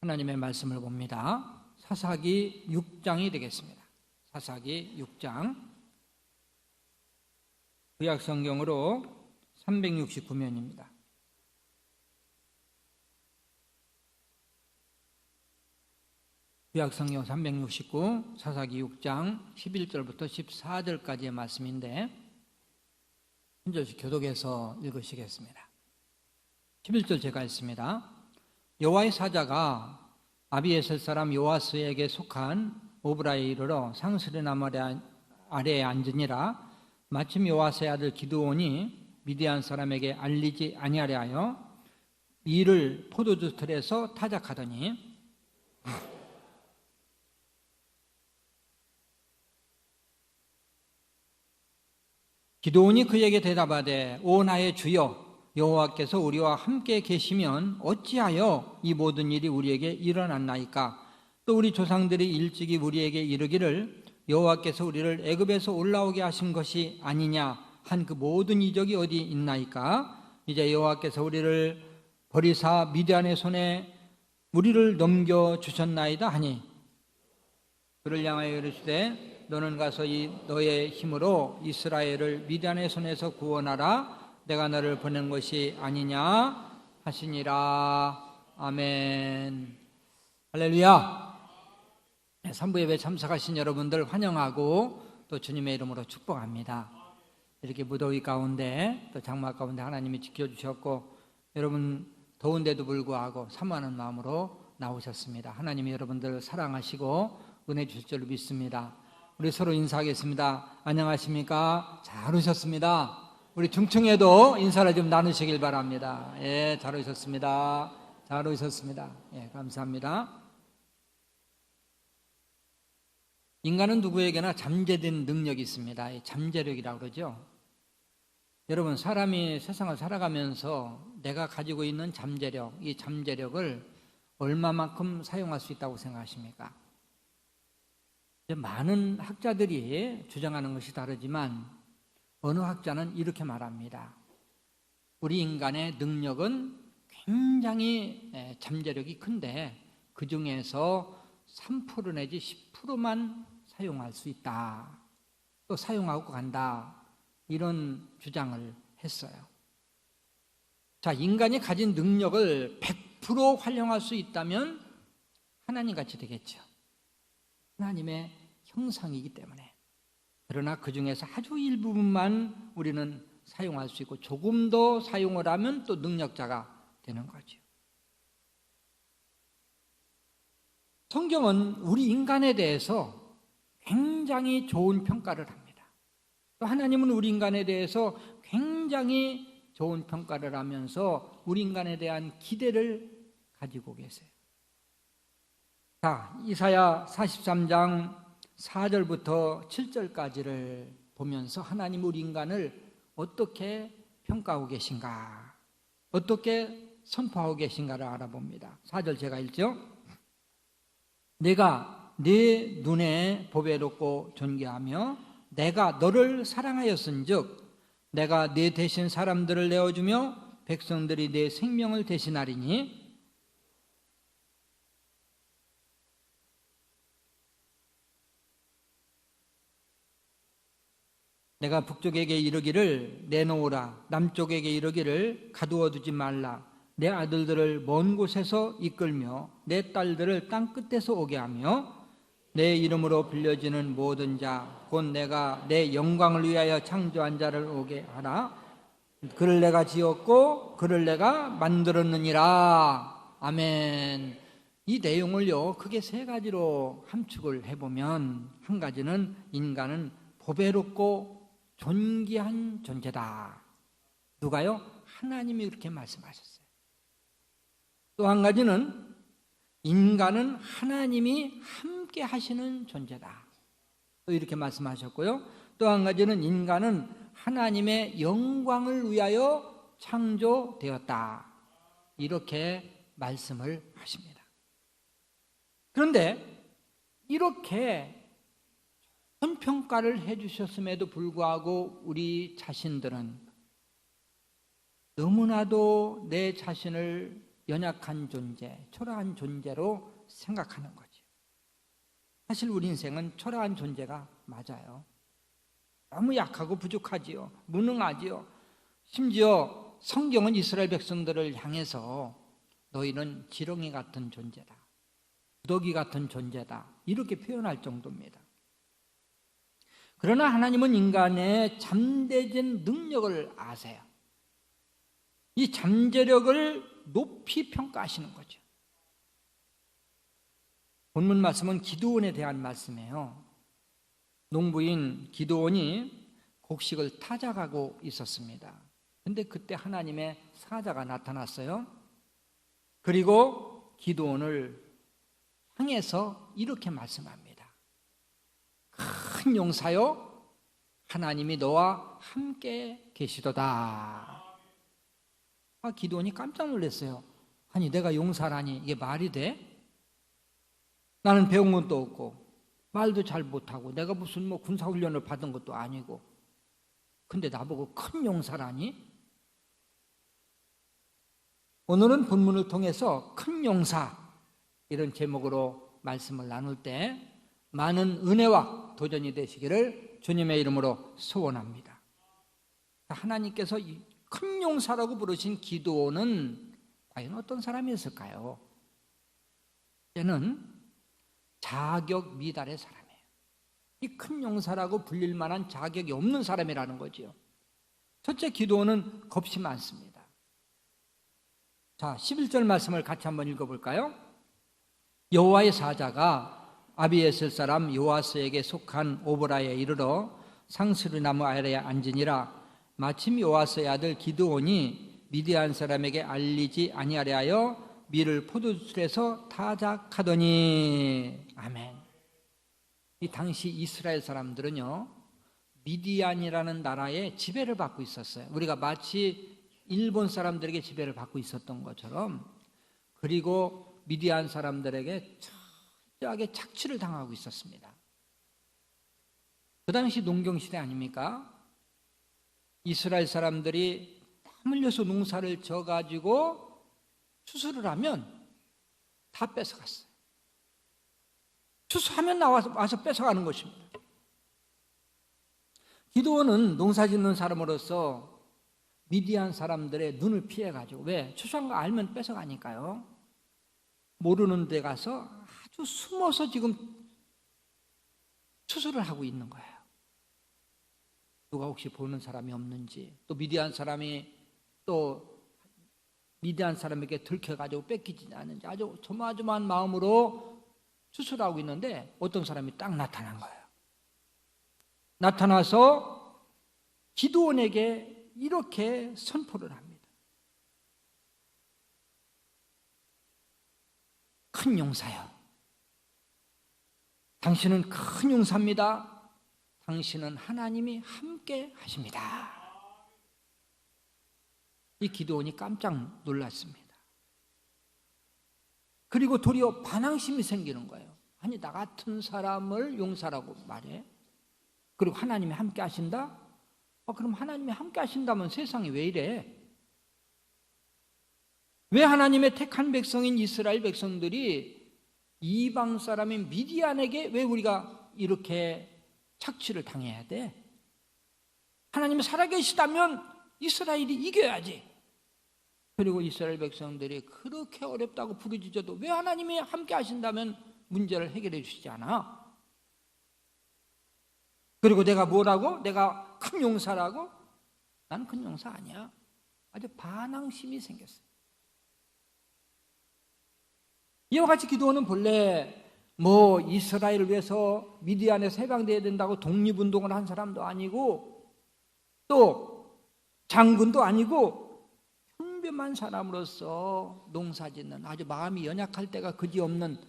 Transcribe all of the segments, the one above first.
하나님의 말씀을 봅니다. 사사기 6장이 되겠습니다. 사사기 6장. 구약 성경으로 369면입니다. 구약 성경 369, 사사기 6장 11절부터 14절까지의 말씀인데 한 절씩 교독해서 읽으시겠습니다. 11절 제가 읽습니다. 여호와의 사자가 아비에셀 사람 요아스에게 속한 오브라에 이르러 상수리 나무 아래에 앉으니라. 마침 요아스의 아들 기드온이 미디안 사람에게 알리지 아니하려 하여 이를 포도주 틀에서 타작하더니 기드온이 그에게 대답하되 오 나의 주여 여호와께서 우리와 함께 계시면 어찌하여 이 모든 일이 우리에게 일어났나이까? 또 우리 조상들이 일찍이 우리에게 이르기를 여호와께서 우리를 애굽에서 올라오게 하신 것이 아니냐 한 그 모든 이적이 어디 있나이까? 이제 여호와께서 우리를 버리사 미디안의 손에 우리를 넘겨 주셨나이다 하니 그를 향하여 이르시되 너는 가서 너의 힘으로 이스라엘을 미디안의 손에서 구원하라. 내가 너를 보낸 것이 아니냐 하시니라. 아멘. 할렐루야. 3부 예배 참석하신 여러분들 환영하고 또 주님의 이름으로 축복합니다. 이렇게 무더위 가운데 또 장마 가운데 하나님이 지켜주셨고 여러분 더운데도 불구하고 사모하는 마음으로 나오셨습니다. 하나님이 여러분들 사랑하시고 은혜 주실 줄 믿습니다. 우리 서로 인사하겠습니다. 안녕하십니까? 잘 오셨습니다. 우리 중층에도 인사를 좀 나누시길 바랍니다. 예, 잘 오셨습니다. 잘 오셨습니다. 예, 감사합니다. 인간은 누구에게나 잠재된 능력이 있습니다. 잠재력이라고 그러죠. 여러분, 사람이 세상을 살아가면서 내가 가지고 있는 잠재력, 이 잠재력을 얼마만큼 사용할 수 있다고 생각하십니까? 많은 학자들이 주장하는 것이 다르지만 어느 학자는 이렇게 말합니다. 우리 인간의 능력은 굉장히 잠재력이 큰데 그 중에서 3% 내지 10%만 사용할 수 있다. 또 사용하고 간다. 이런 주장을 했어요. 자, 인간이 가진 능력을 100% 활용할 수 있다면 하나님같이 되겠죠. 하나님의 형상이기 때문에. 그러나 그 중에서 아주 일부분만 우리는 사용할 수 있고 조금 더 사용을 하면 또 능력자가 되는 거죠. 성경은 우리 인간에 대해서 굉장히 좋은 평가를 합니다. 또 하나님은 우리 인간에 대해서 굉장히 좋은 평가를 하면서 우리 인간에 대한 기대를 가지고 계세요. 자, 이사야 43장 4절부터 7절까지를 보면서 하나님 우리 인간을 어떻게 평가하고 계신가, 어떻게 선포하고 계신가를 알아봅니다. 4절 제가 읽죠. 내가 네 눈에 보배롭고 존귀하며 내가 너를 사랑하였은즉 내가 네 대신 사람들을 내어주며 백성들이 네 생명을 대신하리니 내가 북쪽에게 이르기를 내놓으라 남쪽에게 이르기를 가두어 두지 말라 내 아들들을 먼 곳에서 이끌며 내 딸들을 땅 끝에서 오게 하며 내 이름으로 불려지는 모든 자 곧 내가 내 영광을 위하여 창조한 자를 오게 하라. 그를 내가 지었고 그를 내가 만들었느니라. 아멘. 이 내용을요 크게 세 가지로 함축을 해보면 한 가지는 인간은 보배롭고 존귀한 존재다. 누가요? 하나님이 그렇게 말씀하셨어요. 또 한 가지는 인간은 하나님이 함께 하시는 존재다. 또 이렇게 말씀하셨고요. 또 한 가지는 인간은 하나님의 영광을 위하여 창조되었다. 이렇게 말씀을 하십니다. 그런데 이렇게 좋은 평가를 해주셨음에도 불구하고 우리 자신들은 너무나도 내 자신을 연약한 존재, 초라한 존재로 생각하는 거죠. 사실 우리 인생은 초라한 존재가 맞아요. 너무 약하고 부족하지요. 무능하지요. 심지어 성경은 이스라엘 백성들을 향해서 너희는 지렁이 같은 존재다, 구더기 같은 존재다, 이렇게 표현할 정도입니다. 그러나 하나님은 인간의 잠재된 능력을 아세요. 이 잠재력을 높이 평가하시는 거죠. 본문 말씀은 기드온에 대한 말씀이에요. 농부인 기드온이 곡식을 타작하고 있었습니다. 근데 그때 하나님의 사자가 나타났어요. 그리고 기드온을 향해서 이렇게 말씀합니다. 큰 용사여, 하나님이 너와 함께 계시도다. 기드온이 깜짝 놀랐어요. 아니, 내가 용사라니 이게 말이 돼? 나는 배운 것도 없고 말도 잘 못하고 내가 무슨 군사훈련을 받은 것도 아니고, 근데 나보고 큰 용사라니? 오늘은 본문을 통해서 큰 용사, 이런 제목으로 말씀을 나눌 때 많은 은혜와 도전이 되시기를 주님의 이름으로 소원합니다. 하나님께서 큰 용사라고 부르신 기드온은 과연 어떤 사람이었을까요? 얘는 자격 미달의 사람이에요. 이 큰 용사라고 불릴 만한 자격이 없는 사람이라는 거죠. 첫째, 기드온은 겁이 많습니다. 자, 11절 말씀을 같이 한번 읽어볼까요? 여호와의 사자가 아비에셀 사람 요아스에게 속한 오보라에 이르러 상수리나무 아래에 앉으니라. 마침 요아스의 아들 기드온이 미디안 사람에게 알리지 아니하려 하여 밀을 포도술에서 타작하더니. 아멘. 이 당시 이스라엘 사람들은요, 미디안이라는 나라에 지배를 받고 있었어요. 우리가 마치 일본 사람들에게 지배를 받고 있었던 것처럼, 그리고 미디안 사람들에게 철저하게 착취를 당하고 있었습니다. 그 당시 농경시대 아닙니까? 이스라엘 사람들이 땀 흘려서 농사를 져가지고 추수를 하면 다 뺏어갔어요. 추수하면 와서 뺏어가는 것입니다. 기드온은 농사 짓는 사람으로서 미디안 사람들의 눈을 피해가지고, 왜? 추수한 거 알면 뺏어가니까요. 모르는 데 가서 아주 숨어서 지금 추수를 하고 있는 거예요. 누가 혹시 보는 사람이 없는지, 또 미디안 사람에게 들켜가지고 뺏기지 않는지 아주 조마조마한 마음으로 추수를 하고 있는데 어떤 사람이 딱 나타난 거예요. 나타나서 기드온에게 이렇게 선포를 합니다. 큰 용사여, 당신은 큰 용사입니다. 당신은 하나님이 함께 하십니다. 이 기드온이 깜짝 놀랐습니다. 그리고 도리어 반항심이 생기는 거예요. 아니, 나 같은 사람을 용사라고 말해? 그리고 하나님이 함께 하신다? 그럼 하나님이 함께 하신다면 세상이 왜 이래? 왜 하나님의 택한 백성인 이스라엘 백성들이 이방 사람인 미디안에게 왜 우리가 이렇게 착취를 당해야 돼? 하나님이 살아계시다면 이스라엘이 이겨야지. 그리고 이스라엘 백성들이 그렇게 어렵다고 부르짖어도 왜 하나님이 함께 하신다면 문제를 해결해 주시지 않아? 그리고 내가 뭐라고? 내가 큰 용사라고? 나는 큰 용사 아니야. 아주 반항심이 생겼어요. 이와 같이 기도는 본래 이스라엘을 위해서 미디안에서 해방되어야 된다고 독립운동을 한 사람도 아니고 또 장군도 아니고 평범한 사람으로서 농사짓는 아주 마음이 연약할 때가 그지없는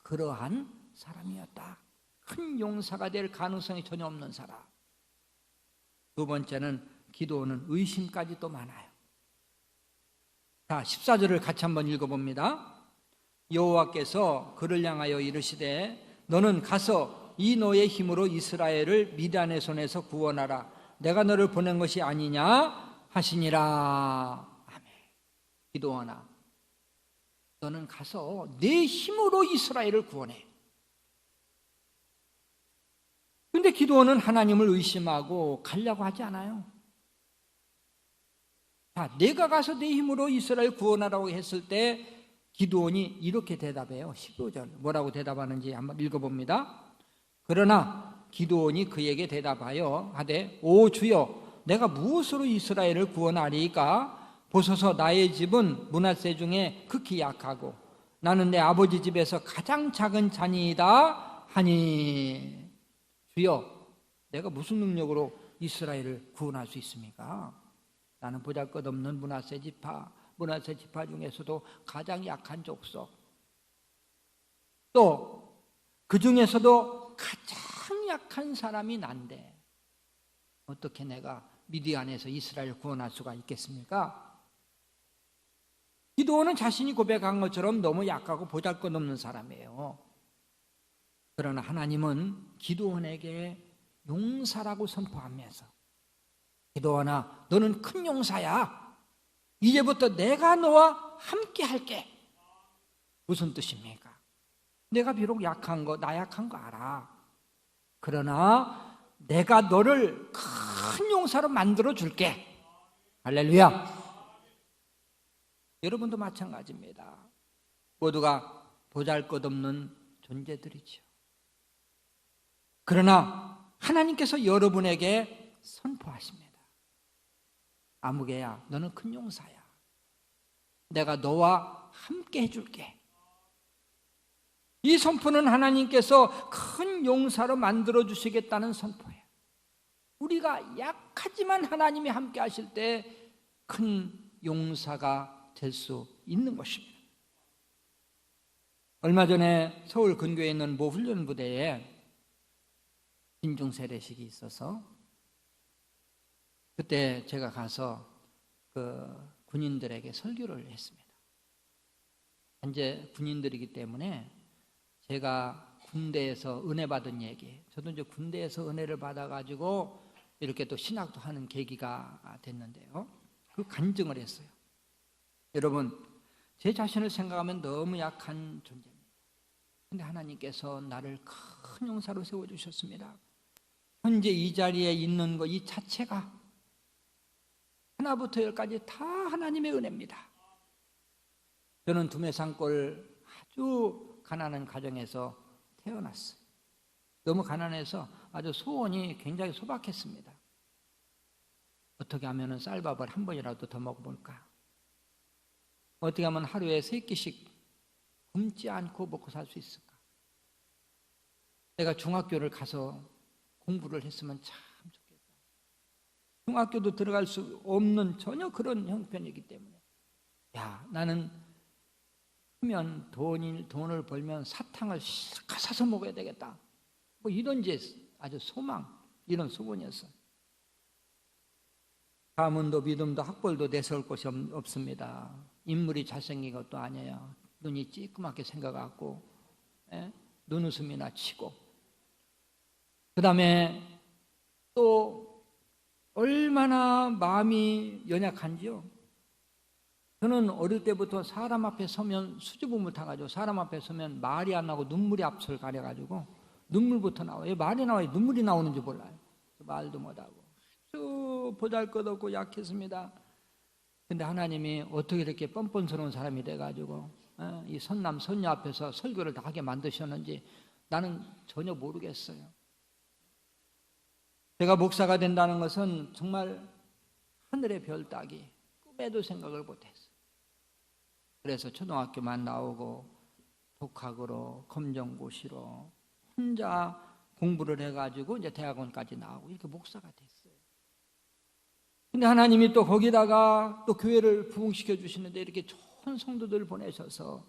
그러한 사람이었다. 큰 용사가 될 가능성이 전혀 없는 사람. 두 번째는 기도는 의심까지 또 많아요. 자, 14절을 같이 한번 읽어봅니다. 여호와께서 그를 향하여 이르시되 너는 가서 이 너의 힘으로 이스라엘을 미디안의 손에서 구원하라. 내가 너를 보낸 것이 아니냐 하시니라. 아멘. 기도하나, 너는 가서 내 힘으로 이스라엘을 구원해. 근데 기드온은 하나님을 의심하고 가려고 하지 않아요. 자, 내가 가서 내 힘으로 이스라엘 구원하라고 했을 때 기드온이 이렇게 대답해요. 15절 뭐라고 대답하는지 한번 읽어봅니다. 그러나 기드온이 그에게 대답하여 하되 오 주여 내가 무엇으로 이스라엘을 구원하리이까? 보소서 나의 집은 므낫세 중에 극히 약하고 나는 내 아버지 집에서 가장 작은 자니이다 하니 주여 내가 무슨 능력으로 이스라엘을 구원할 수 있습니까? 나는 보잘것없는 므낫세 지파 중에서도 가장 약한 족속, 또 그 중에서도 가장 약한 사람이 난데 어떻게 내가 미디안에서 이스라엘을 구원할 수가 있겠습니까? 기드온은 자신이 고백한 것처럼 너무 약하고 보잘것없는 사람이에요. 그러나 하나님은 기드온에게 용사라고 선포하면서 기드온아 너는 큰 용사야. 이제부터 내가 너와 함께 할게. 무슨 뜻입니까? 내가 비록 약한 거, 나약한 거 알아. 그러나 내가 너를 큰 용사로 만들어 줄게. 할렐루야. 여러분도 마찬가지입니다. 모두가 보잘것없는 존재들이죠. 그러나 하나님께서 여러분에게 선포하십니다. 아무개야, 너는 큰 용사야. 내가 너와 함께 해줄게. 이 선포는 하나님께서 큰 용사로 만들어 주시겠다는 선포예요. 우리가 약하지만 하나님이 함께 하실 때 큰 용사가 될 수 있는 것입니다. 얼마 전에 서울 근교에 있는 모 훈련부대에 진중세례식이 있어서 그때 제가 가서 그 군인들에게 설교를 했습니다. 현재 군인들이기 때문에 제가 군대에서 은혜 받은 얘기, 저도 이제 군대에서 은혜를 받아가지고 이렇게 또 신학도 하는 계기가 됐는데요. 그 간증을 했어요. 여러분, 제 자신을 생각하면 너무 약한 존재입니다. 그런데 하나님께서 나를 큰 용사로 세워주셨습니다. 현재 이 자리에 있는 것 이 자체가 하나부터 열까지 다 하나님의 은혜입니다. 저는 두메산골 아주 가난한 가정에서 태어났어요. 너무 가난해서 아주 소원이 굉장히 소박했습니다. 어떻게 하면 쌀밥을 한 번이라도 더 먹어볼까? 어떻게 하면 하루에 3끼씩 굶지 않고 먹고 살 수 있을까? 내가 중학교를 가서 공부를 했으면 참 좋겠다. 중학교도 들어갈 수 없는 전혀 그런 형편이기 때문에 나는 크면 돈을 벌면 사탕을 실컷 사서 먹어야 되겠다. 뭐 이런 이제 아주 소망, 이런 소원이었어요. 가문도 믿음도 학벌도 내세울 곳이 없습니다. 인물이 잘생긴 것도 아니에요. 눈이 찌끄맣게 생겨갖고 눈웃음이나 치고, 그 다음에 또 얼마나 마음이 연약한지요. 저는 어릴 때부터 사람 앞에 서면 수줍음을 타가지고 사람 앞에 서면 말이 안 나고 눈물이 앞을 가려가지고 눈물부터 나와요. 왜 말이 나와요? 눈물이 나오는지 몰라요. 말도 못하고 아주 보잘것없고 약했습니다. 근데 하나님이 어떻게 이렇게 뻔뻔스러운 사람이 돼가지고 이 선남 선녀 앞에서 설교를 다 하게 만드셨는지 나는 전혀 모르겠어요. 제가 목사가 된다는 것은 정말 하늘의 별 따기 꿈에도 생각을 못했어요. 그래서 초등학교만 나오고 독학으로 검정고시로 혼자 공부를 해가지고 이제 대학원까지 나오고 이렇게 목사가 됐어요. 근데 하나님이 또 거기다가 또 교회를 부흥시켜 주시는데 이렇게 좋은 성도들 보내셔서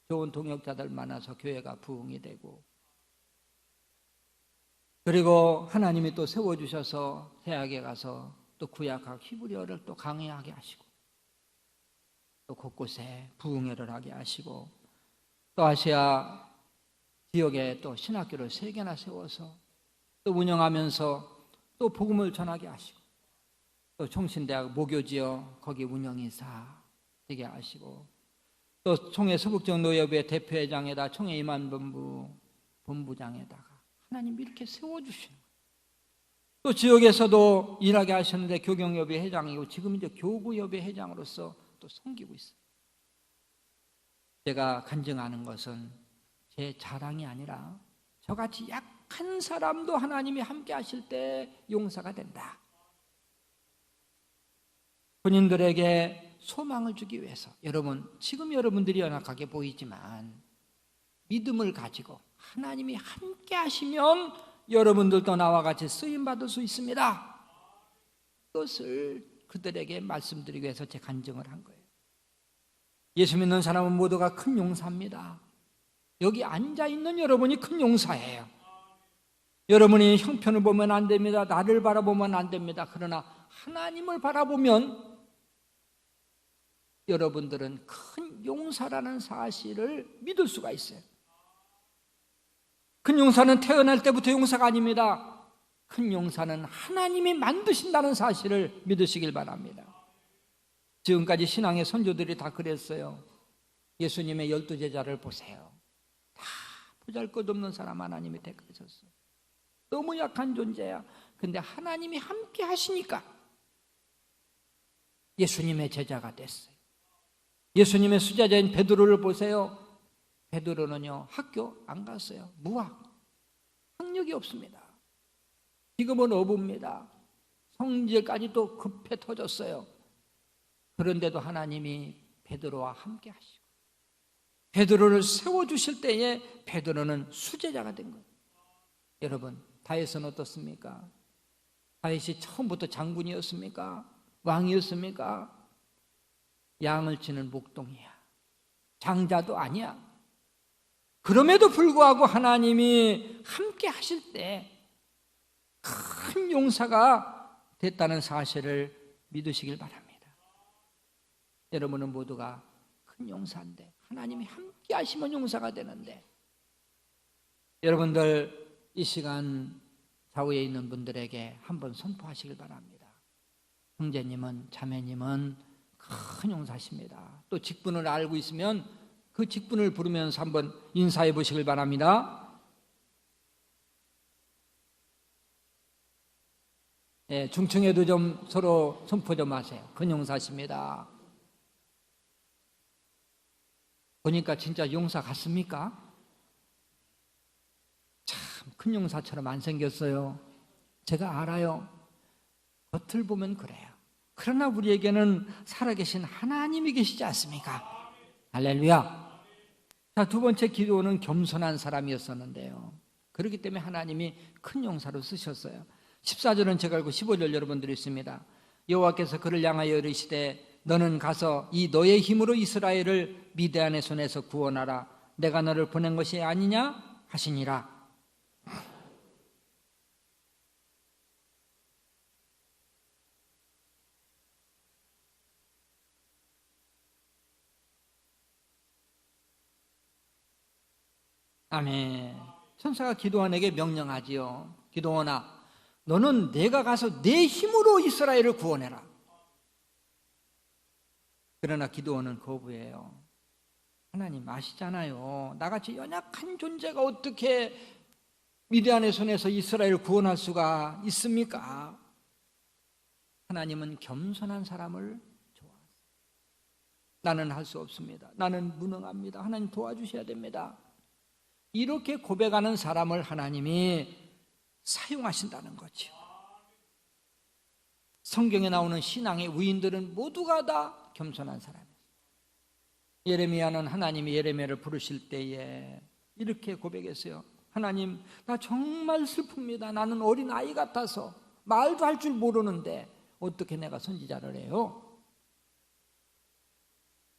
좋은 동역자들 많아서 교회가 부흥이 되고, 그리고 하나님이 또 세워주셔서 대학에 가서 또 구약학 히브리어를 또 강의하게 하시고 또 곳곳에 부흥회를 하게 하시고 또 아시아 지역에 또 신학교를 3개나 세워서 또 운영하면서 또 복음을 전하게 하시고 또 총신대학 모교지역 거기 운영이사 되게 하시고 또 총회 서북지역 노예부의 대표회장에다 총회 임안본부 본부장에다가 하나님이 이렇게 세워주시는 거예요. 또 지역에서도 일하게 하셨는데 교경협의 회장이고 지금 이제 교구협의 회장으로서 또 섬기고 있어요. 제가 간증하는 것은 제 자랑이 아니라 저같이 약한 사람도 하나님이 함께 하실 때 용사가 된다. 본인들에게 소망을 주기 위해서 여러분, 지금 여러분들이 연약하게 보이지만 믿음을 가지고 하나님이 함께 하시면 여러분들도 나와 같이 쓰임받을 수 있습니다. 그것을 그들에게 말씀드리기 위해서 제 간증을 한 거예요. 예수 믿는 사람은 모두가 큰 용사입니다. 여기 앉아있는 여러분이 큰 용사예요. 여러분이 형편을 보면 안 됩니다. 나를 바라보면 안 됩니다. 그러나 하나님을 바라보면 여러분들은 큰 용사라는 사실을 믿을 수가 있어요. 큰 용사는 태어날 때부터 용사가 아닙니다. 큰 용사는 하나님이 만드신다는 사실을 믿으시길 바랍니다. 지금까지 신앙의 선조들이 다 그랬어요. 예수님의 12제자를 보세요. 다 보잘것없는 사람 하나님이 택하셨어요. 너무 약한 존재야. 근데 하나님이 함께 하시니까 예수님의 제자가 됐어요. 예수님의 수제자인 베드로를 보세요. 베드로는요, 학교 안 갔어요. 무학, 학력이 없습니다. 지금은 어부입니다. 성질까지 또 급해 터졌어요. 그런데도 하나님이 베드로와 함께 하시고 베드로를 세워주실 때에 베드로는 수제자가 된 거예요. 여러분, 다윗은 어떻습니까? 다윗이 처음부터 장군이었습니까? 왕이었습니까? 양을 치는 목동이야. 장자도 아니야. 그럼에도 불구하고 하나님이 함께 하실 때 큰 용사가 됐다는 사실을 믿으시길 바랍니다. 여러분은 모두가 큰 용사인데 하나님이 함께 하시면 용사가 되는데, 여러분들 이 시간 좌우에 있는 분들에게 한번 선포하시길 바랍니다. 형제님은, 자매님은 큰 용사십니다. 또 직분을 알고 있으면 그 직분을 부르면서 한번 인사해 보시길 바랍니다. 예, 중층에도 좀 서로 선포 좀 하세요. 큰 용사십니다. 보니까 진짜 용사 같습니까? 참 큰 용사처럼 안 생겼어요. 제가 알아요. 겉을 보면 그래요. 그러나 우리에게는 살아계신 하나님이 계시지 않습니까? 할렐루야. 자, 두 번째 기도는 겸손한 사람이었었는데요. 그렇기 때문에 하나님이 큰 용사로 쓰셨어요. 14절은 제가 알고 15절 여러분들이 있습니다. 여호와께서 그를 향하여 이르시되 너는 가서 이 너의 힘으로 이스라엘을 미디안의 손에서 구원하라. 내가 너를 보낸 것이 아니냐 하시니라. 아멘. 천사가 기도원에게 명령하지요. 기도원아, 너는 내가 가서 내 힘으로 이스라엘을 구원해라. 그러나 기도원은 거부해요. 하나님 아시잖아요. 나같이 연약한 존재가 어떻게 미디안의 손에서 이스라엘을 구원할 수가 있습니까? 하나님은 겸손한 사람을 좋아하세요. 나는 할 수 없습니다. 나는 무능합니다. 하나님 도와주셔야 됩니다. 이렇게 고백하는 사람을 하나님이 사용하신다는 거죠. 성경에 나오는 신앙의 위인들은 모두가 다 겸손한 사람이에요. 예레미야는 하나님이 예레미야를 부르실 때에 이렇게 고백했어요. 하나님, 나 정말 슬픕니다. 나는 어린 아이 같아서 말도 할 줄 모르는데 어떻게 내가 선지자를 해요?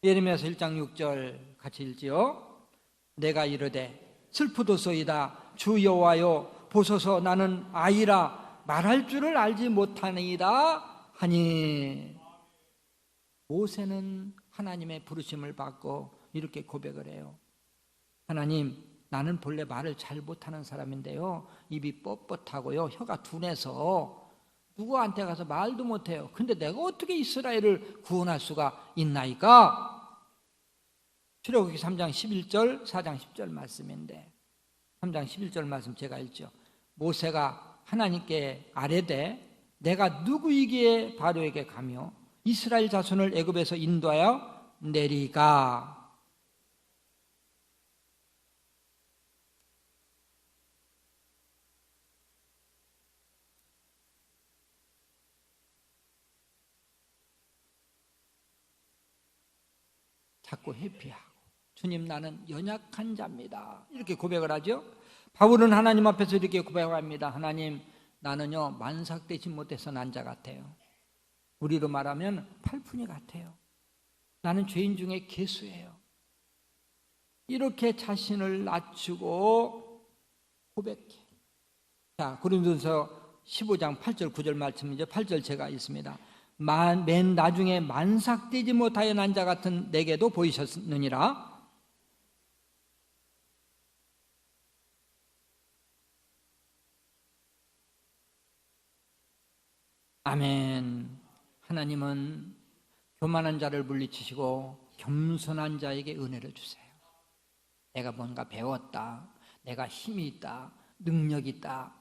예레미야서 1장 6절 같이 읽지요. 내가 이르되 슬프도소이다. 주 여호와여, 보소서 나는 아이라 말할 줄을 알지 못하니이다 하니. 모세는 하나님의 부르심을 받고 이렇게 고백을 해요. 하나님, 나는 본래 말을 잘 못하는 사람인데요, 입이 뻣뻣하고요, 혀가 둔해서 누구한테 가서 말도 못해요. 근데 내가 어떻게 이스라엘을 구원할 수가 있나이까? 출애굽기 3장 11절, 4장 10절 말씀인데 3장 11절 말씀 제가 읽죠. 모세가 하나님께 아뢰되 내가 누구이기에 바로에게 가며 이스라엘 자손을 애굽에서 인도하여 내리가. 자꾸 회피하고 주님 나는 연약한 자입니다 이렇게 고백을 하죠. 바울은 하나님 앞에서 이렇게 고백합니다. 하나님 나는요 만삭되지 못해서 난 자 같아요. 우리로 말하면 팔푼이 같아요. 나는 죄인 중에 괴수예요. 이렇게 자신을 낮추고 고백해. 자, 고린도서 15장 8절 9절 말씀이죠. 8절 제가 있습니다. 맨 나중에 만삭되지 못하여 난 자 같은 내게도 보이셨느니라. 아멘. 하나님은 교만한 자를 물리치시고 겸손한 자에게 은혜를 주세요. 내가 뭔가 배웠다, 내가 힘이 있다, 능력이 있다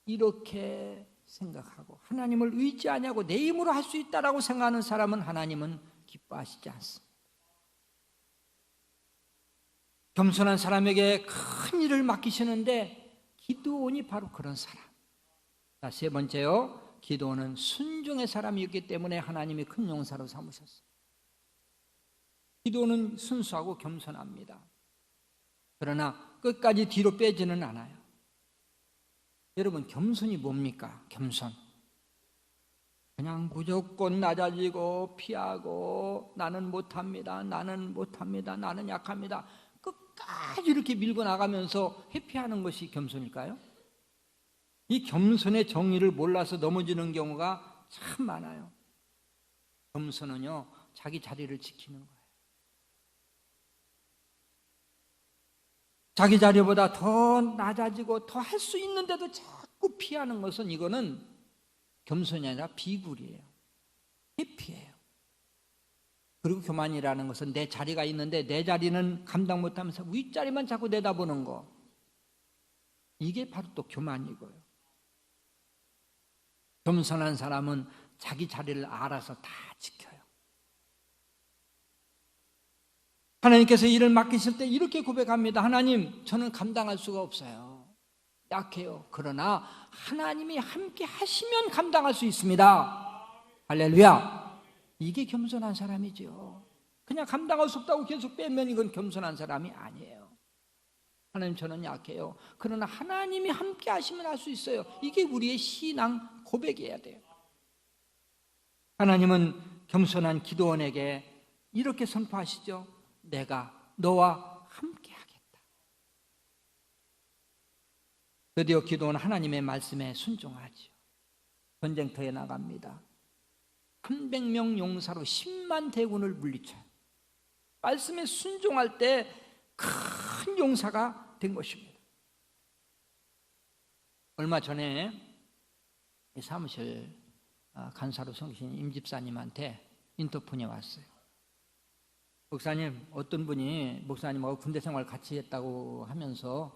이렇게 생각하고 하나님을 의지하냐고 내 힘으로 할 수 있다라고 생각하는 사람은 하나님은 기뻐하시지 않습니다. 겸손한 사람에게 큰 일을 맡기시는데 기드온이 바로 그런 사람. 자, 세 번째요. 기드온은 순종의 사람이었기 때문에 하나님이 큰 용사로 삼으셨어요. 기드온은 순수하고 겸손합니다. 그러나 끝까지 뒤로 빼지는 않아요. 여러분 겸손이 뭡니까? 겸손 그냥 무조건 낮아지고 피하고 나는 못합니다, 나는 못합니다, 나는 약합니다 끝까지 이렇게 밀고 나가면서 회피하는 것이 겸손일까요? 이 겸손의 정의를 몰라서 넘어지는 경우가 참 많아요. 겸손은요 자기 자리를 지키는 거예요. 자기 자리보다 더 낮아지고 더 할 수 있는데도 자꾸 피하는 것은 이거는 겸손이 아니라 비굴이에요. 회피예요. 그리고 교만이라는 것은 내 자리가 있는데 내 자리는 감당 못하면서 윗자리만 자꾸 내다보는 거. 이게 바로 또 교만이고요. 겸손한 사람은 자기 자리를 알아서 다 지켜요. 하나님께서 일을 맡기실 때 이렇게 고백합니다. 하나님, 저는 감당할 수가 없어요. 약해요. 그러나 하나님이 함께 하시면 감당할 수 있습니다. 할렐루야. 이게 겸손한 사람이죠. 그냥 감당할 수 없다고 계속 빼면 이건 겸손한 사람이 아니에요. 하나님, 저는 약해요. 그러나 하나님이 함께 하시면 할 수 있어요. 이게 우리의 신앙 고백이어야 돼요. 하나님은 겸손한 기드온에게 이렇게 선포하시죠. 내가 너와 함께 하겠다. 드디어 기드온은 하나님의 말씀에 순종하죠. 전쟁터에 나갑니다. 300명 용사로 10만 대군을 물리쳐요. 말씀에 순종할 때 큰 용사가 된 것입니다. 얼마 전에 사무실 간사로 섬기신 임 집사님한테 인터폰이 왔어요. 목사님, 어떤 분이 목사님하고 군대 생활 같이 했다고 하면서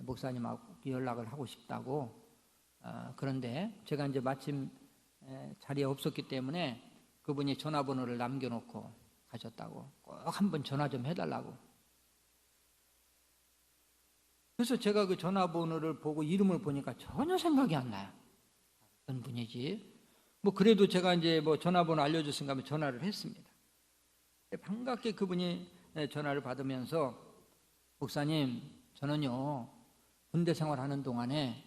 목사님하고 연락을 하고 싶다고. 그런데 제가 이제 마침 자리에 없었기 때문에 그분이 전화번호를 남겨놓고 가셨다고. 꼭 한번 전화 좀 해달라고. 그래서 제가 그 전화번호를 보고 이름을 보니까 전혀 생각이 안 나요. 어떤 분이지? 뭐 그래도 제가 이제 뭐 전화번호 알려줬으니까 하면 전화를 했습니다. 반갑게 그분이 전화를 받으면서 목사님, 저는요 군대 생활하는 동안에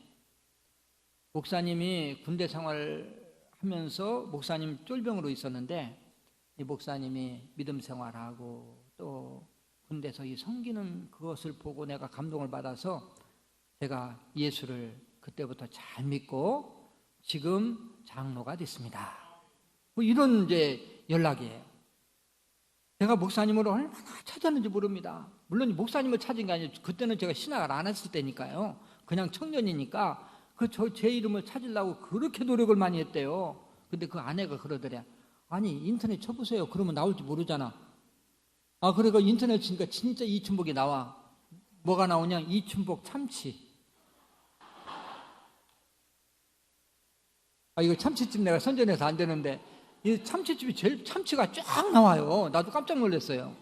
목사님이 군대 생활하면서 목사님 쫄병으로 있었는데 이 목사님이 믿음 생활하고 또 군대에서 이 섬기는 그것을 보고 내가 감동을 받아서 제가 예수를 그때부터 잘 믿고 지금 장로가 됐습니다. 뭐 이런 이제 연락이에요. 제가 목사님을 얼마나 찾았는지 모릅니다. 물론 목사님을 찾은 게 아니고 그때는 제가 신학을 안 했을 때니까요. 그냥 청년이니까 제 이름을 찾으려고 그렇게 노력을 많이 했대요. 근데 그 아내가 그러더래. 아니 인터넷 쳐보세요. 그러면 나올지 모르잖아. 그리고 인터넷 치니까 진짜 이춘복이 나와. 뭐가 나오냐? 이춘복 참치. 이거 참치집 내가 선전해서 안 되는데, 이 참치집이 제일 참치가 쫙 나와요. 나도 깜짝 놀랐어요.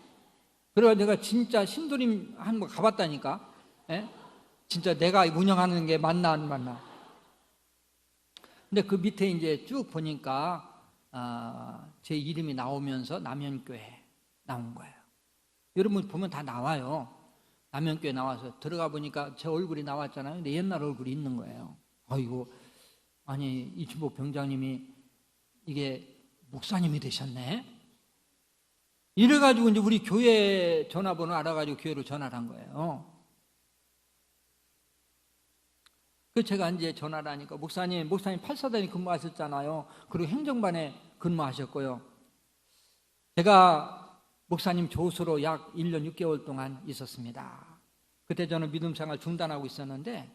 그래서 내가 진짜 신도림 한번 가봤다니까. 예? 진짜 내가 운영하는 게 맞나 안 맞나. 근데 그 밑에 이제 쭉 보니까 제 이름이 나오면서 남현교회 나온 거예요. 여러분 보면 다 나와요. 남현교회 나와서 들어가 보니까 제 얼굴이 나왔잖아요. 근데 옛날 얼굴이 있는 거예요. 아니 이춘복 병장님이 이게 목사님이 되셨네. 이래가지고 이제 우리 교회 전화번호 알아가지고 교회로 전화를 한 거예요. 그 제가 이제 전화를 하니까 목사님 8사단에 근무하셨잖아요. 그리고 행정반에 근무하셨고요. 제가 목사님 조수로 약 1년 6개월 동안 있었습니다. 그때 저는 믿음 생활 중단하고 있었는데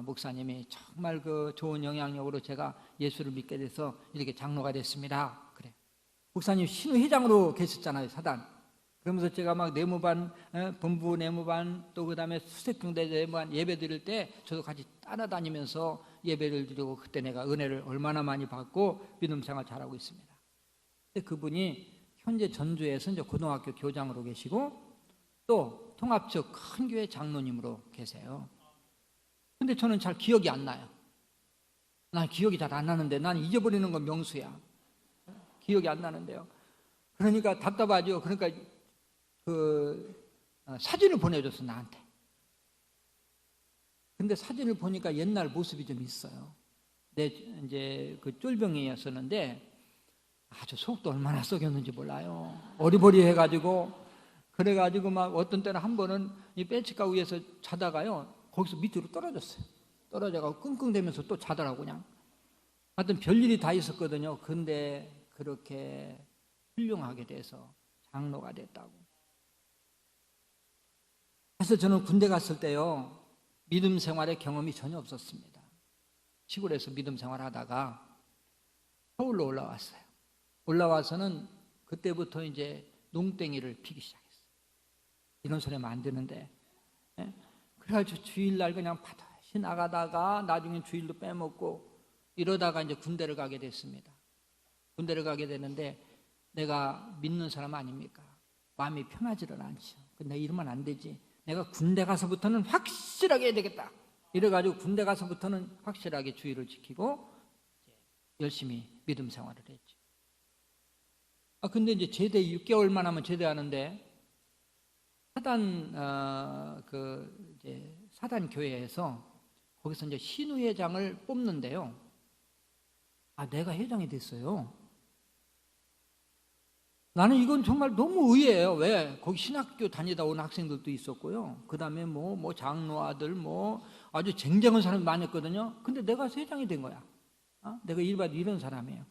목사님이 정말 그 좋은 영향력으로 제가 예수를 믿게 돼서 이렇게 장로가 됐습니다. 그래. 목사님 신우회장으로 계셨잖아요, 사단. 그러면서 제가 막 내무반, 본부 내무반, 또 그 다음에 수색중대 내무반 예배 드릴 때 저도 같이 따라다니면서 예배를 드리고 그때 내가 은혜를 얼마나 많이 받고 믿음 생활 잘하고 있습니다. 근데 그분이 현재 전주에서 이제 고등학교 교장으로 계시고 또 통합적 큰 교회 장로님으로 계세요. 근데 저는 잘 기억이 안 나요. 난 기억이 잘 안 나는데 난 잊어버리는 건 명수야. 기억이 안 나는데요. 그러니까 답답하죠. 그러니까 사진을 보내줬어, 나한테. 근데 사진을 보니까 옛날 모습이 좀 있어요. 내 이제 그 쫄병이었었는데 아주 속도 얼마나 썩였는지 몰라요. 어리버리해가지고 그래가지고 막 어떤 때는 한 번은 이 벤치가 위에서 자다가요 거기서 밑으로 떨어졌어요. 떨어져가지고 끙끙대면서 또 자더라고 그냥. 하여튼 별일이 다 있었거든요. 근데 그렇게 훌륭하게 돼서 장로가 됐다고. 그래서 저는 군대 갔을 때요 믿음 생활의 경험이 전혀 없었습니다. 시골에서 믿음 생활하다가 서울로 올라왔어요. 올라와서는 그때부터 이제 농땡이를 피기 시작했어요. 이런 소리 하면 안 되는데. 그래가지고 주일날 그냥 바다시 나가다가 나중에 주일도 빼먹고 이러다가 이제 군대를 가게 됐습니다. 군대를 가게 되는데 내가 믿는 사람 아닙니까? 마음이 편하지를 않죠. 근데 이러면 안 되지. 내가 군대 가서부터는 확실하게 해야 되겠다. 이래가지고 군대 가서부터는 확실하게 주의를 지키고 열심히 믿음 생활을 했죠. 근데 이제 제대 6개월만 하면 제대하는데 사단 교회에서 거기서 이제 신우회장을 뽑는데요. 내가 회장이 됐어요. 나는 이건 정말 너무 의외예요. 왜? 거기 신학교 다니다 온 학생들도 있었고요. 그 다음에 뭐 장로 아들 아주 쟁쟁한 사람이 많았거든요. 근데 내가 회장이 된 거야. 내가 일반 이런 사람이에요.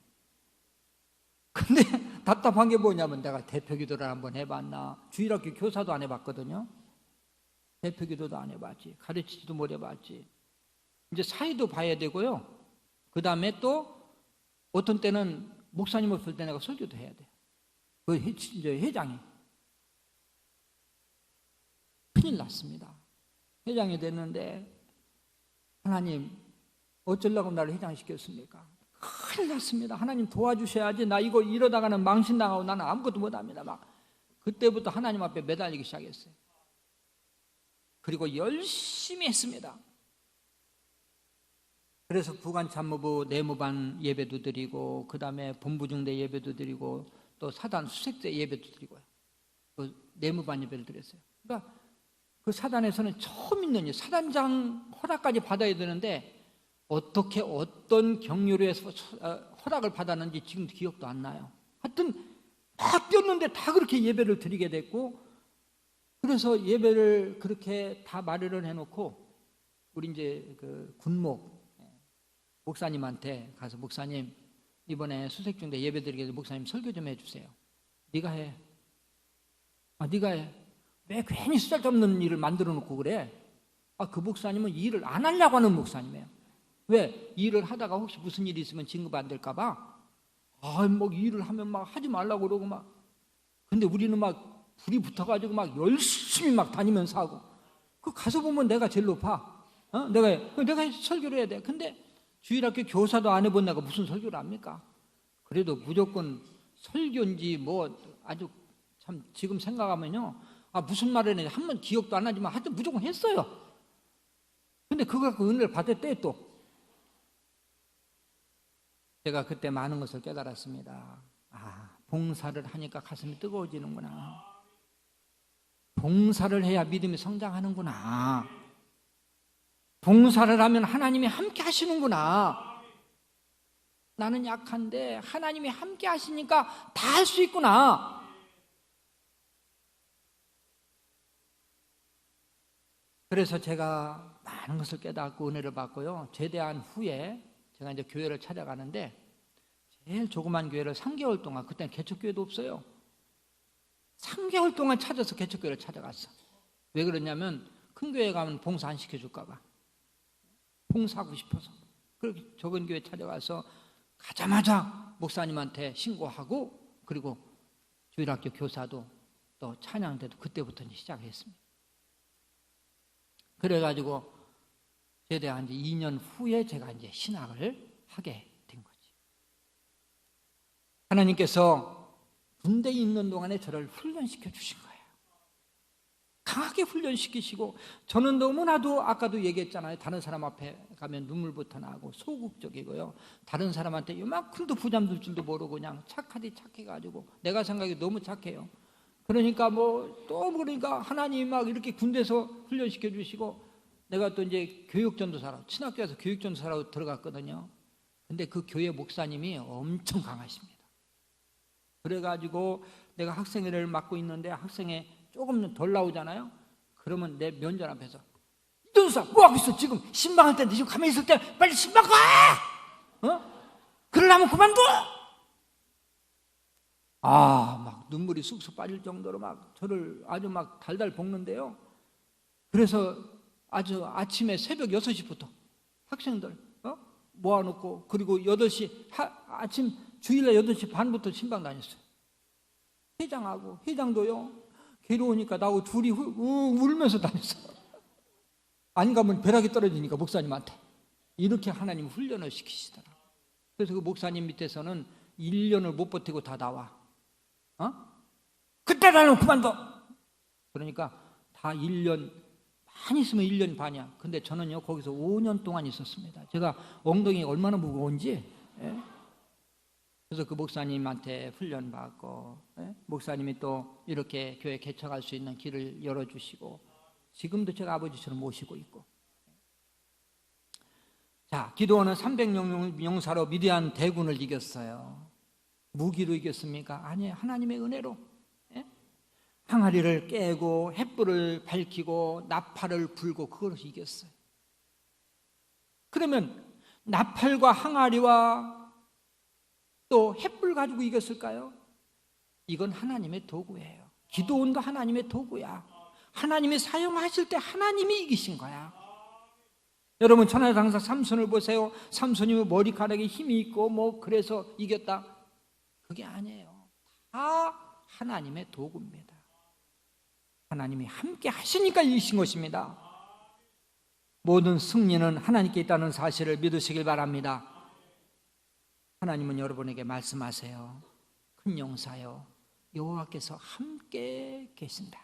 근데 답답한 게 뭐냐면 내가 대표기도를 한번 해봤나. 주일학교 교사도 안 해봤거든요. 대표기도도 안 해봤지. 가르치지도 못 해봤지. 이제 사회도 봐야 되고요. 그 다음에 또 어떤 때는 목사님 없을 때 내가 설교도 해야 돼요. 이제 회장이. 큰일 났습니다. 회장이 됐는데 하나님 어쩌려고 나를 회장시켰습니까? 큰일 났습니다. 하나님 도와주셔야지. 나 이거 이러다가는 망신당하고 나는 아무것도 못합니다. 막 그때부터 하나님 앞에 매달리기 시작했어요. 그리고 열심히 했습니다. 그래서 부관참모부 내무반 예배도 드리고 그 다음에 본부중대 예배도 드리고 또 사단 수색대 예배도 드리고요. 그 내무반 예배를 드렸어요. 그러니까 그 사단에서는 처음 있는 일, 사단장 허락까지 받아야 되는데 어떻게 어떤 경로로 해서 허락을 받았는지 지금 기억도 안 나요. 하여튼 다 뛰었는데 다 그렇게 예배를 드리게 됐고 그래서 예배를 그렇게 다 마련을 해놓고 우리 이제 그 군목 목사님한테 가서 목사님 이번에 수색중대 예배 드리게 돼서 목사님 설교 좀 해주세요. 네가 해. 네가 해. 왜 괜히 쓸데없는 일을 만들어 놓고 그래? 그 목사님은 일을 안 하려고 하는 목사님이에요. 왜? 일을 하다가 혹시 무슨 일이 있으면 진급 안 될까 봐. 뭐 일을 하면 막 하지 말라고 그러고 막. 근데 우리는 막 불이 붙어가지고 막 열심히 막 다니면서 하고, 그 가서 보면 내가 제일 높아. 내가 설교를 해야 돼. 근데 주일학교 교사도 안 해본 내가 무슨 설교를 합니까? 그래도 무조건 설교인지 뭐 아주 참 지금 생각하면요, 무슨 말을 했는지 한 번 기억도 안 나지만 하여튼 무조건 했어요. 근데 그거 갖고 은혜를 받았대. 또 제가 그때 많은 것을 깨달았습니다. 봉사를 하니까 가슴이 뜨거워지는구나. 봉사를 해야 믿음이 성장하는구나. 봉사를 하면 하나님이 함께 하시는구나. 나는 약한데 하나님이 함께 하시니까 다 할 수 있구나. 그래서 제가 많은 것을 깨닫고 은혜를 받고요, 제대한 후에 제가 이제 교회를 찾아가는데, 제일 조그만 교회를 3개월 동안, 그때는 개척교회도 없어요, 3개월 동안 찾아서 개척교회를 찾아갔어. 왜 그러냐면 큰 교회 가면 봉사 안 시켜줄까 봐, 봉사하고 싶어서. 그렇게 적은 교회 찾아가서 가자마자 목사님한테 신고하고, 그리고 주일학교 교사도 또 찬양대도 그때부터 시작했습니다. 그래가지고 제대한 지 2년 후에 제가 이제 신학을 하게 된 거지. 하나님께서 군대에 있는 동안에 저를 훈련시켜 주신 거예요. 강하게 훈련시키시고, 저는 너무나도 아까도 얘기했잖아요, 다른 사람 앞에 가면 눈물부터 나고 소극적이고요, 다른 사람한테 요만큼도 부담 줄 줄도 모르고 그냥 착하디 착해가지고, 내가 생각이 너무 착해요. 그러니까 그러니까 하나님이 막 이렇게 군대에서 훈련시켜 주시고, 내가 또 이제 교육전도사로, 친학교에서 교육전도사로 들어갔거든요. 근데 그 교회 목사님이 엄청 강하십니다. 그래가지고 내가 학생회를 맡고 있는데 학생회 조금 덜 나오잖아요. 그러면 내 면전 앞에서, 이전도사 뭐하고 있어? 지금 신방할 때인데 지금 가만히 있을 때 빨리 신방 가! 그러려면 그만둬! 막 눈물이 쑥쑥 빠질 정도로 막 저를 아주 막 달달 볶는데요. 그래서 아주 아침에 새벽 6시부터 학생들 모아놓고, 그리고 8시 아침 주일날 8시 반부터 신방 다녔어요. 회장하고, 회장도요 괴로우니까 나하고 둘이 울면서 다녔어요. 안 가면 벼락이 떨어지니까 목사님한테. 이렇게 하나님 훈련을 시키시더라고요. 그래서 그 목사님 밑에서는 1년을 못 버티고 다 나와. 그때 나는 그만둬. 그러니까 다 1년, 많이 있으면 1년 반이야. 근데 저는요 거기서 5년 동안 있었습니다. 제가 엉덩이가 얼마나 무거운지. 그래서 그 목사님한테 훈련 받고, 목사님이 또 이렇게 교회 개척할 수 있는 길을 열어주시고, 지금도 제가 아버지처럼 모시고 있고. 자, 기드온은 300명사로 미디안 대군을 이겼어요. 무기로 이겼습니까? 아니에요. 하나님의 은혜로. 항아리를 깨고 횃불을 밝히고 나팔을 불고 그걸로 이겼어요. 그러면 나팔과 항아리와 또 횃불 가지고 이겼을까요? 이건 하나님의 도구예요. 기드온도 하나님의 도구야. 하나님이 사용하실 때 하나님이 이기신 거야. 여러분, 천하의 강사 삼손을 보세요. 삼손이 머리카락에 힘이 있고 그래서 이겼다, 그게 아니에요. 다 하나님의 도구입니다. 하나님이 함께 하시니까 이기신 것입니다. 모든 승리는 하나님께 있다는 사실을 믿으시길 바랍니다. 하나님은 여러분에게 말씀하세요. 큰 용사여, 여호와께서 함께 계신다.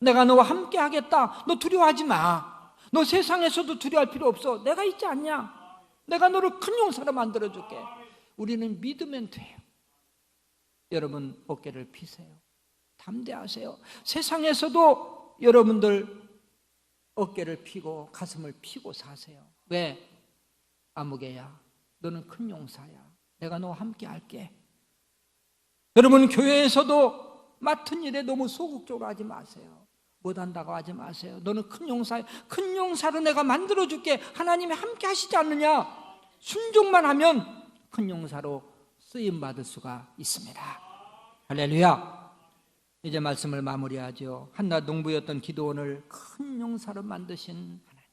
내가 너와 함께 하겠다. 너 두려워하지 마. 너 세상에서도 두려워할 필요 없어. 내가 있지 않냐? 내가 너를 큰 용사로 만들어줄게. 우리는 믿으면 돼요. 여러분, 어깨를 피세요. 담대하세요. 세상에서도 여러분들 어깨를 피고 가슴을 피고 사세요. 왜? 아무개야, 너는 큰 용사야. 내가 너와 함께 할게. 여러분, 교회에서도 맡은 일에 너무 소극적으로 하지 마세요. 못한다고 하지 마세요. 너는 큰 용사야. 큰 용사로 내가 만들어줄게. 하나님이 함께 하시지 않느냐? 순종만 하면 큰 용사로 쓰임받을 수가 있습니다. 할렐루야. 이제 말씀을 마무리하죠. 한낱 농부였던 기드온을 큰 용사로 만드신 하나님.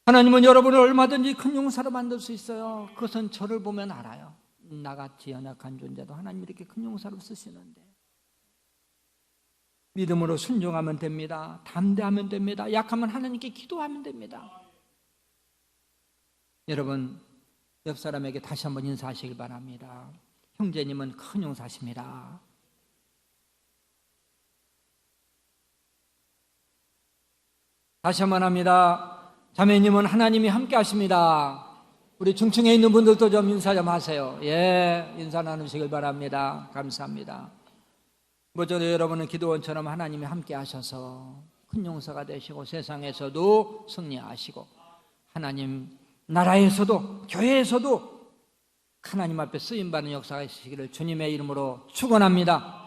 하나님은 여러분을 얼마든지 큰 용사로 만들 수 있어요. 그것은 저를 보면 알아요. 나같이 연약한 존재도 하나님이 이렇게 큰 용사로 쓰시는데, 믿음으로 순종하면 됩니다. 담대하면 됩니다. 약하면 하나님께 기도하면 됩니다. 여러분, 옆 사람에게 다시 한번 인사하시길 바랍니다. 형제님은 큰 용사십니다. 다시 한번 합니다. 자매님은 하나님이 함께 하십니다. 우리 중층에 있는 분들도 좀 인사 좀 하세요. 예, 인사 나누시길 바랍니다. 감사합니다. 먼저 여러분은 기도원처럼 하나님이 함께 하셔서 큰 용사가 되시고 세상에서도 승리하시고 하나님 나라에서도 교회에서도 하나님 앞에 쓰임받는 역사가 있으시기를 주님의 이름으로 축원합니다.